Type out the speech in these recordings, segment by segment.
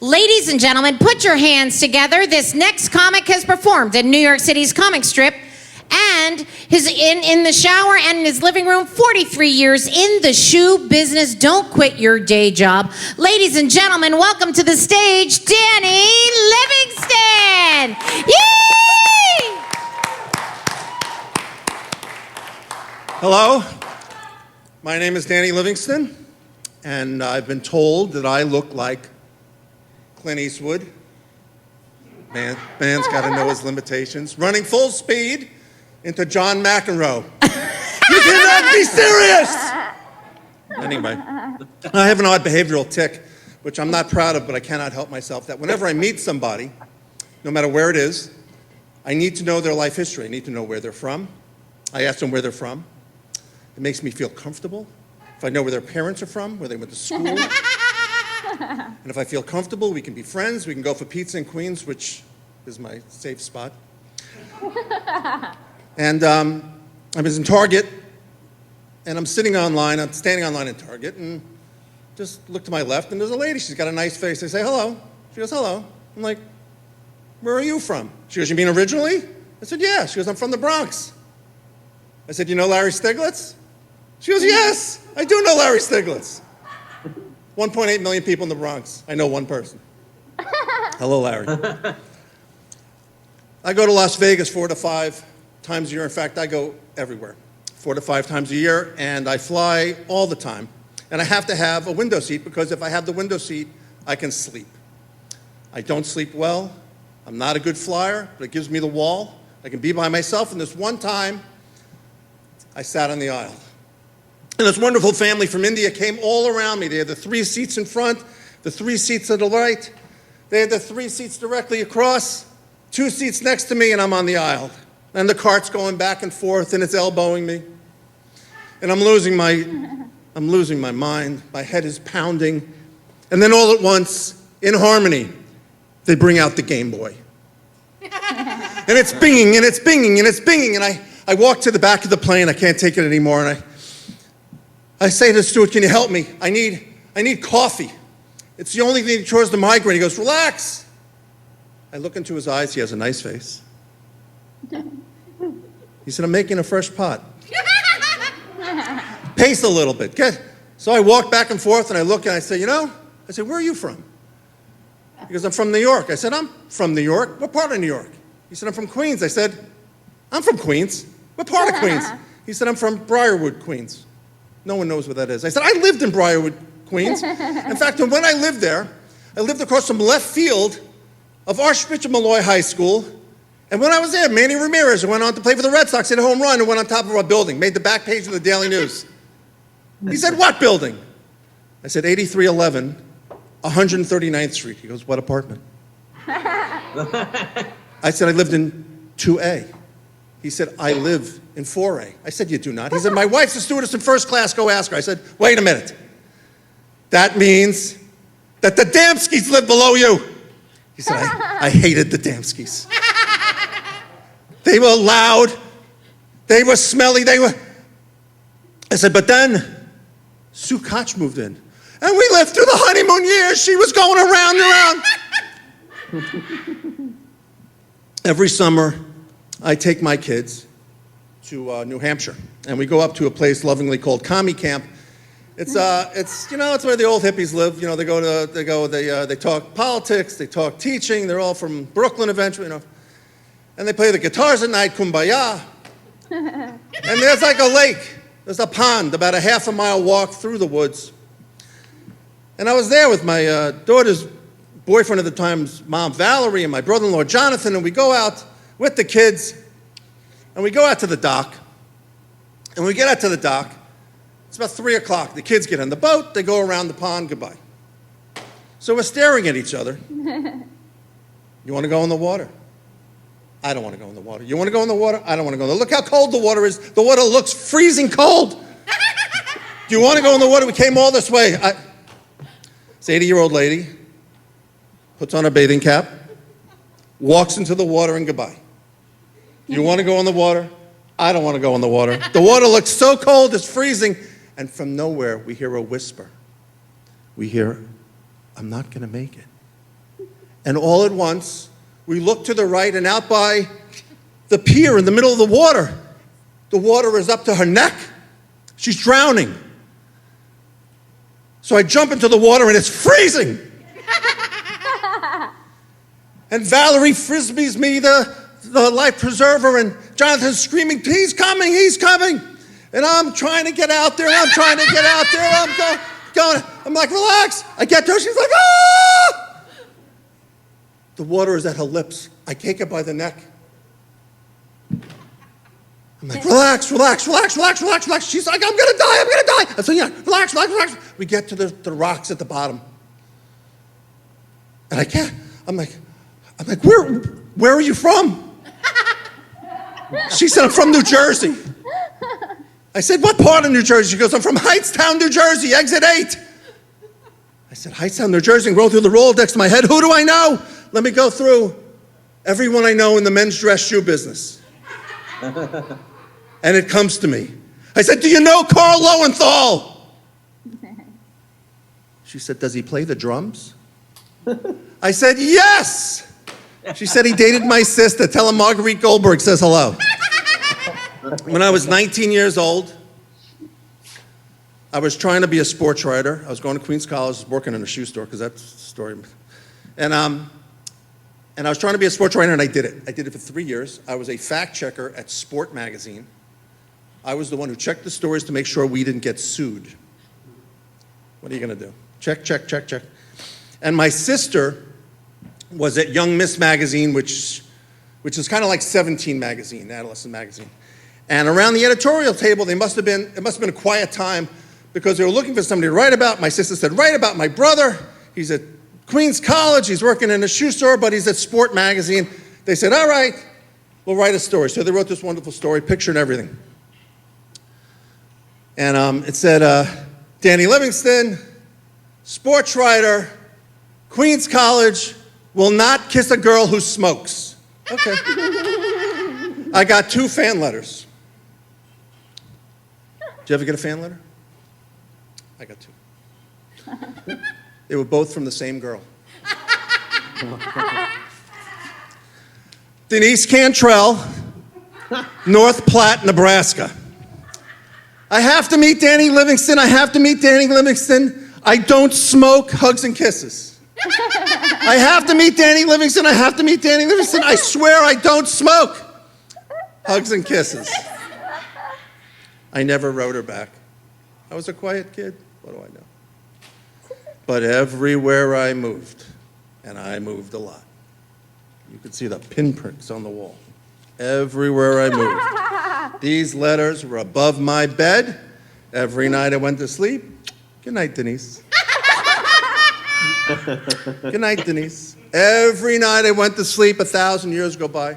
Ladies and gentlemen, put your hands together. This next comic has performed in New York City's comic strip and his in the shower and in his living room, 43 years in the shoe business. Don't quit your day job. Ladies and gentlemen, welcome to the stage, Danny Livingston. Yay! Hello, my name is Danny Livingston, and I've been told that I look like Clint Eastwood. Man's got to know his limitations. Running full speed into John McEnroe. You cannot be serious! Anyway, I have an odd behavioral tick, which I'm not proud of, but I cannot help myself, that whenever I meet somebody, no matter where it is, I need to know their life history. I need to know where they're from. I ask them where they're from. It makes me feel comfortable. If I know where their parents are from, where they went to school. And if I feel comfortable, we can be friends. We can go for pizza in Queens, which is my safe spot. And I was in Target, and I'm standing online in Target, and just look to my left, and there's a lady. She's got a nice face. I say, hello. She goes, hello. I'm like, where are you from? She goes, you mean originally? I said, yeah. She goes, I'm from the Bronx. I said, you know Larry Stiglitz? She goes, yes, I do know Larry Stiglitz. 1.8 million people in the Bronx. I know one person. Hello, Larry. I go to Las Vegas 4 to 5 times a year. In fact, I go everywhere 4 to 5 times a year, and I fly all the time. And I have to have a window seat, because if I have the window seat, I can sleep. I don't sleep well. I'm not a good flyer, but it gives me the wall. I can be by myself, and this one time, I sat on the aisle. And this wonderful family from India came all around me. They had the 3 seats in front, the 3 seats to the right. They had the 3 seats directly across, 2 seats next to me, and I'm on the aisle. And the cart's going back and forth, and it's elbowing me. And I'm losing my mind. My head is pounding. And then all at once, in harmony, they bring out the Game Boy. And it's binging, and it's binging, and it's binging. And I walk to the back of the plane. I can't take it anymore. And I say to the steward, can you help me? I need coffee. It's the only thing that cures the migraine. He goes, relax. I look into his eyes. He has a nice face. He said, I'm making a fresh pot. Pace a little bit. Good. So I walk back and forth, and I look, and I say, I said, where are you from? He goes, I'm from New York. I said, I'm from New York. What part of New York? He said, I'm from Queens. I said, I'm from Queens. What part of Queens? He said, I'm from Briarwood, Queens. No one knows what that is. I said, I lived in Briarwood, Queens. In fact, when I lived there, I lived across from left field of Archbishop Malloy High School. And when I was there, Manny Ramirez went on to play for the Red Sox, hit a home run, and went on top of our building, made the back page of the Daily News. He said, what building? I said, 8311, 139th Street. He goes, what apartment? I said, I lived in 2A. He said, I live in 4A. I said, you do not. He said, my wife's a stewardess in first class, go ask her. I said, wait a minute. That means that the Damskis live below you. He said, I hated the Damskis. They were loud, they were smelly, I said, but then Sue Koch moved in. And we lived through the honeymoon years. She was going around and around. Every summer, I take my kids to New Hampshire, and we go up to a place lovingly called Commie Camp. It's where the old hippies live. They talk politics, they talk teaching. They're all from Brooklyn eventually, and they play the guitars at night, kumbaya. And there's like a lake, there's a pond, about a half-a-mile walk through the woods. And I was there with my daughter's boyfriend at the time's mom, Valerie, and my brother-in-law, Jonathan, and we go out with the kids, and we go out to the dock. And when we get out to the dock, it's about 3 o'clock. The kids get on the boat, they go around the pond, goodbye. So we're staring at each other. You want to go in the water? I don't want to go in the water. You want to go in the water? I don't want to go in the water. Look how cold the water is. The water looks freezing cold. Do you want to go in the water? We came all this way. This 80-year-old lady puts on a bathing cap, walks into the water, and goodbye. You want to go in the water? I don't want to go in the water. The water looks so cold, it's freezing. And from nowhere, we hear a whisper. We hear, I'm not going to make it. And all at once, we look to the right, and out by the pier in the middle of the water is up to her neck. She's drowning. So I jump into the water, and it's freezing. And Valerie frisbees me the life preserver, and Jonathan's screaming, he's coming, he's coming. And I'm trying to get out there, I'm going. I'm like, relax. I get to her, she's like, ah! The water is at her lips. I take her by the neck. I'm like, relax. She's like, I'm gonna die. I said, yeah, relax. We get to the rocks at the bottom. And I can't, I'm like, where are you from? She said, I'm from New Jersey. I said, what part of New Jersey? She goes, I'm from Hightstown, New Jersey, exit 8. I said, Hightstown, New Jersey, and roll through the Rolodex to my head. Who do I know? Let me go through everyone I know in the men's dress shoe business. And it comes to me. I said, do you know Carl Lowenthal? She said, does he play the drums? I said, yes. She said, he dated my sister. Tell him Marguerite Goldberg says hello. When I was 19 years old, I was trying to be a sports writer. I was going to Queens College, working in a shoe store, because that's the story. And I was trying to be a sports writer, and I did it. I did it for 3 years. I was a fact checker at Sport Magazine. I was the one who checked the stories to make sure we didn't get sued. What are you going to do? Check. And my sister was at Young Miss Magazine, which is kind of like 17 magazine, adolescent magazine. And around the editorial table, it must have been a quiet time, because they were looking for somebody to write about. My sister said, write about my brother. He's at Queens College. He's working in a shoe store, but he's at Sport Magazine. They said, all right, we'll write a story. So they wrote this wonderful story, picture and everything. And it said, Danny Livingston, sports writer, Queens College, will not kiss a girl who smokes. Okay. I got 2 fan letters. Did you ever get a fan letter? I got 2. They were both from the same girl. Denise Cantrell, North Platte, Nebraska. I have to meet Danny Livingston. I don't smoke. Hugs and kisses. I have to meet Danny Livingston. I swear I don't smoke. Hugs and kisses. I never wrote her back. I was a quiet kid. What do I know? But everywhere I moved, and I moved a lot, you could see the pinpricks on the wall. Everywhere I moved. These letters were above my bed. Every night I went to sleep. Good night, Denise. Good night, Denise. Every night I went to sleep. 1,000 years go by.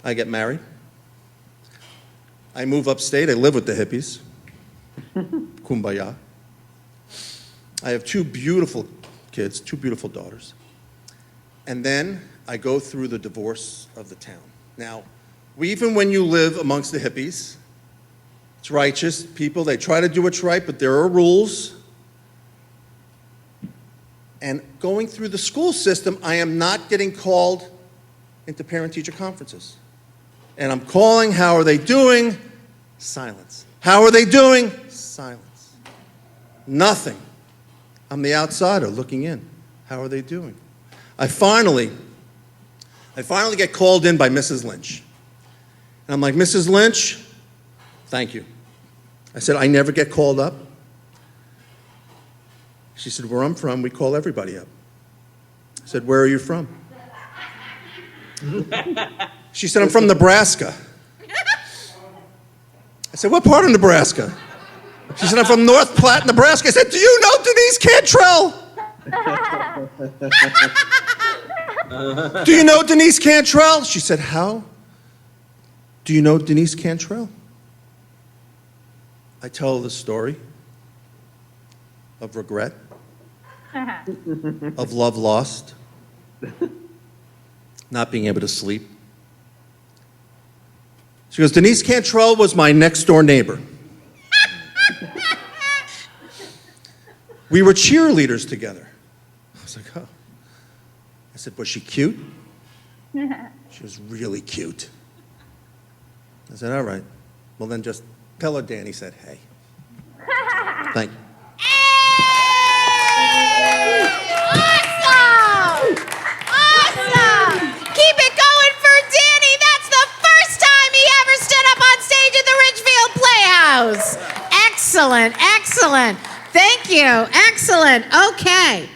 I get married. I move upstate. I live with the hippies. Kumbaya. I have 2 beautiful kids, 2 beautiful daughters. And then I go through the divorce of the town. Now, even when you live amongst the hippies, it's righteous people. They try to do what's right, but there are rules. And going through the school system, I am not getting called into parent-teacher conferences. And I'm calling, how are they doing? Silence. How are they doing? Silence. Nothing. I'm the outsider looking in. How are they doing? I finally get called in by Mrs. Lynch. And I'm like, Mrs. Lynch, thank you. I said, I never get called up. She said, where I'm from, we call everybody up. I said, where are you from? She said, I'm from Nebraska. I said, what part of Nebraska? She said, I'm from North Platte, Nebraska. I said, do you know Denise Cantrell? Do you know Denise Cantrell? She said, how? Do you know Denise Cantrell? I tell her the story of regret, of love lost, not being able to sleep. She goes, Denise Cantrell was my next door neighbor. We were cheerleaders together. was like, oh. I said, was she cute? She was really cute. I said, all right. Well, then just tell her Danny said, hey. Thank you. Awesome! Awesome! Keep it going for Danny. That's the first time he ever stood up on stage at the Ridgefield Playhouse. Excellent, excellent. Thank you. Excellent. Okay.